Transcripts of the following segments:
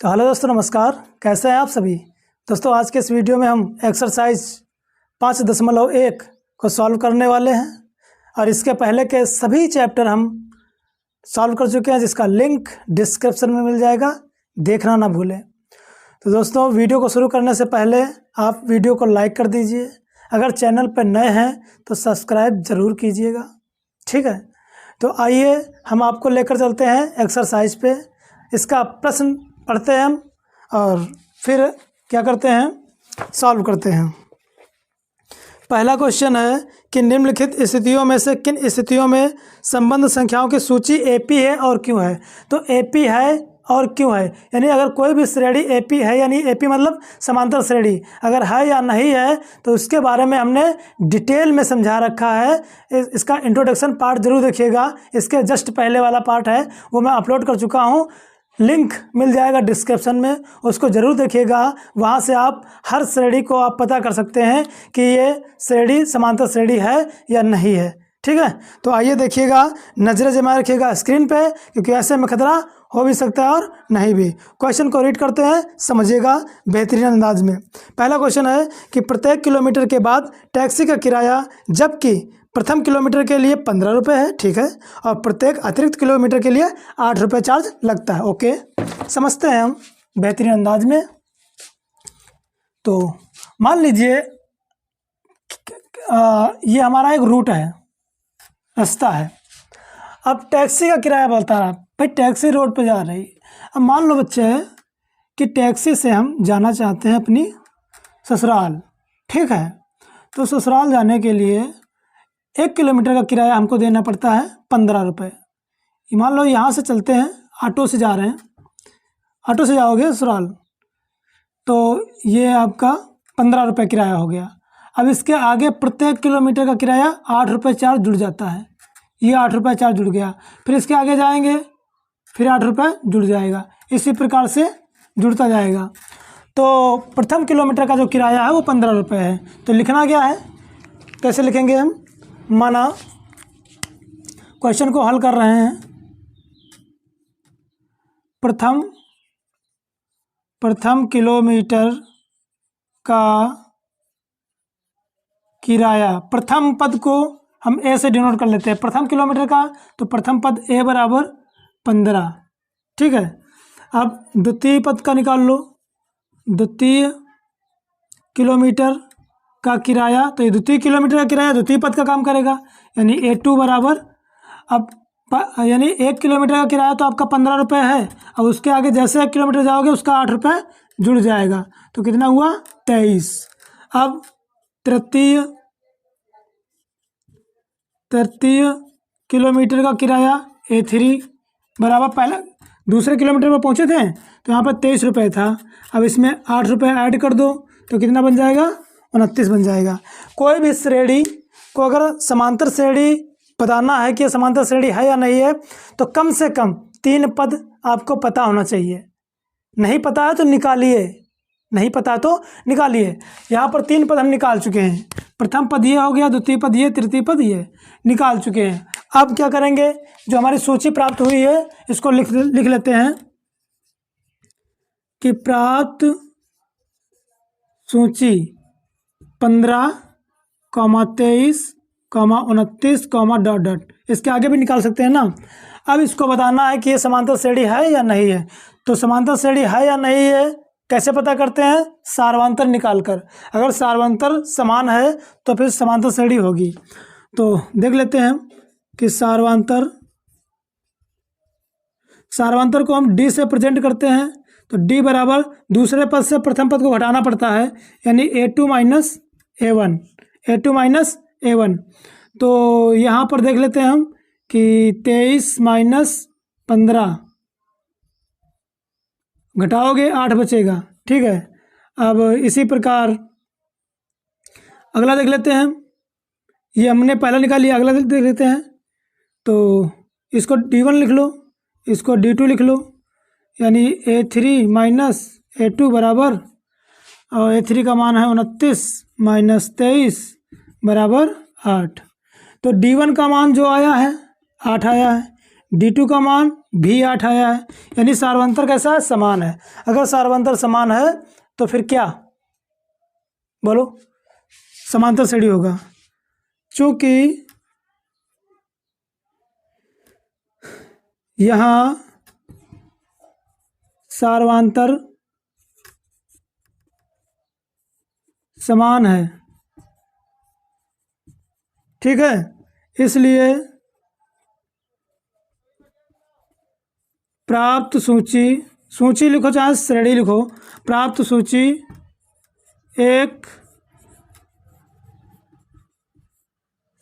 तो हेलो दोस्तों, नमस्कार। कैसे हैं आप सभी दोस्तों। आज के इस वीडियो में हम एक्सरसाइज 5.1 को सॉल्व करने वाले हैं और इसके पहले के सभी चैप्टर हम सॉल्व कर चुके हैं, जिसका लिंक डिस्क्रिप्शन में मिल जाएगा, देखना ना भूलें। तो दोस्तों, वीडियो को शुरू करने से पहले आप वीडियो को लाइक कर दीजिए। अगर चैनल पर नए हैं तो सब्सक्राइब ज़रूर कीजिएगा, ठीक है। तो आइए हम आपको लेकर चलते हैं एक्सरसाइज पे। इसका प्रश्न पढ़ते हैं हम और फिर क्या करते हैं, सॉल्व करते हैं। पहला क्वेश्चन है कि निम्नलिखित स्थितियों में से किन स्थितियों में संबंध संख्याओं की सूची एपी है और क्यों है। तो एपी है और क्यों है, यानी अगर कोई भी श्रेणी एपी है, यानी एपी मतलब समांतर श्रेणी, अगर है या नहीं है तो उसके बारे में हमने डिटेल में समझा रखा है। इसका इंट्रोडक्शन पार्ट जरूर देखिएगा। इसके जस्ट पहले वाला पार्ट है, वो मैं अपलोड कर चुका हूँ, लिंक मिल जाएगा डिस्क्रिप्शन में, उसको ज़रूर देखिएगा। वहाँ से आप हर श्रेणी को आप पता कर सकते हैं कि ये श्रेणी समांतर श्रेणी है या नहीं है, ठीक है। तो आइए देखिएगा, नज़रें जमाए रखिएगा स्क्रीन पे, क्योंकि ऐसे में खतरा हो भी सकता है और नहीं भी। क्वेश्चन को रीड करते हैं, समझिएगा बेहतरीन अंदाज में। पहला क्वेश्चन है कि प्रत्येक किलोमीटर के बाद टैक्सी का किराया जबकि प्रथम किलोमीटर के लिए 15 रुपये है, ठीक है, और प्रत्येक अतिरिक्त किलोमीटर के लिए 8 रुपये चार्ज लगता है। ओके, समझते हैं हम बेहतरीन अंदाज में। तो मान लीजिए ये हमारा एक रूट है, रास्ता है। अब टैक्सी का किराया बोलता रहा, भाई टैक्सी रोड पे जा रही। अब मान लो बच्चे कि टैक्सी से हम जाना चाहते हैं अपनी ससुराल, ठीक है। तो ससुराल जाने के लिए 1 किलोमीटर का किराया हमको देना पड़ता है 15 रुपये। मान लो यहाँ से चलते हैं, ऑटो से जा रहे हैं, ऑटो से जाओगे ससुराल, तो ये आपका 15 रुपये किराया हो गया। अब इसके आगे प्रत्येक किलोमीटर का किराया 8 रुपये चार्ज जुड़ जाता है, ये 8 रुपये चार्ज जुड़ गया। फिर इसके आगे जाएंगे, फिर 8 रुपये जुड़ जाएगा, इसी प्रकार से जुड़ता जाएगा। तो प्रथम किलोमीटर का जो किराया है वो 15 रुपये है। तो लिखना क्या है, कैसे लिखेंगे हम, माना क्वेश्चन को हल कर रहे हैं, प्रथम किलोमीटर का किराया, प्रथम पद को हम ए से डिनोट कर लेते हैं, प्रथम किलोमीटर का, तो प्रथम पद ए बराबर 15, ठीक है। अब द्वितीय पद का निकाल लो, द्वितीय किलोमीटर का किराया, तो ये द्वितीय किलोमीटर का किराया द्वितीय पद का काम करेगा, यानी A2 बराबर, अब यानी 1 किलोमीटर का किराया तो आपका 15 रुपये है। अब उसके आगे जैसे 1 किलोमीटर जाओगे उसका 8 रुपये जुड़ जाएगा, तो कितना हुआ 23। अब तृतीय किलोमीटर का किराया A3 बराबर, पहले दूसरे किलोमीटर पर पहुँचे थे तो यहाँ पर 23 रुपये था। अब इसमें 8 रुपये ऐड कर दो तो कितना बन जाएगा, 29 बन जाएगा। कोई भी श्रेणी को अगर समांतर श्रेणी बताना है कि समांतर श्रेणी है या नहीं है, तो कम से कम 3 पद आपको पता होना चाहिए। नहीं पता है तो निकालिए, नहीं पता तो निकालिए। यहाँ पर 3 पद हम निकाल चुके हैं, प्रथम पद ये हो गया, द्वितीय पद ये, तृतीय पद ये निकाल चुके हैं। अब क्या करेंगे, जो हमारी सूची प्राप्त हुई है इसको लिख लेते हैं कि प्राप्त सूची 15, 23, 29, डॉट डॉट, इसके आगे भी निकाल सकते हैं ना। अब इसको बताना है कि ये समांतर श्रेणी है या नहीं है। तो समांतर श्रेणी है या नहीं है कैसे पता करते हैं, सार्वंतर निकाल कर। अगर सार्वंतर समान है तो फिर समांतर श्रेणी होगी। तो देख लेते हैं कि सार्वंतर को हम डी से प्रेजेंट करते हैं, तो डी बराबर दूसरे पद से प्रथम पद को घटाना पड़ता है, यानी A2 माइनस A1। तो यहाँ पर देख लेते हैं हम कि 23 माइनस 15 घटाओगे 8 बचेगा, ठीक है। अब इसी प्रकार अगला देख लेते हैं, ये हमने पहला निकाल लिया, अगला देख लेते हैं। तो इसको D1 लिख लो, इसको D2 लिख लो, यानी A3 माइनस A2 बराबर, और A3 का मान है 29 माइनस 23 बराबर 8। तो D1 का मान जो आया है 8 आया है, D2 का मान भी 8 आया है, यानी सार्वंतर कैसा है, समान है। अगर सार्वंतर समान है तो फिर क्या, बोलो, समांतर श्रेणी होगा। चूंकि यहाँ सार्वंतर समान है, ठीक है, इसलिए प्राप्त सूची, सूची लिखो चाहे श्रेणी लिखो, प्राप्त सूची एक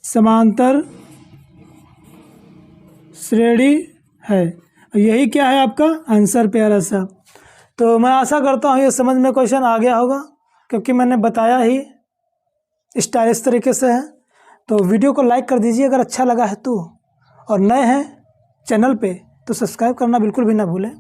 समांतर श्रेणी है। यही क्या है आपका आंसर प्यारा सा। तो मैं आशा करता हूँ ये समझ में क्वेश्चन आ गया होगा, क्योंकि मैंने बताया ही स्टाइलिश तरीके से है। तो वीडियो को लाइक कर दीजिए अगर अच्छा लगा है तो, और नए हैं चैनल पे तो सब्सक्राइब करना बिल्कुल भी ना भूलें।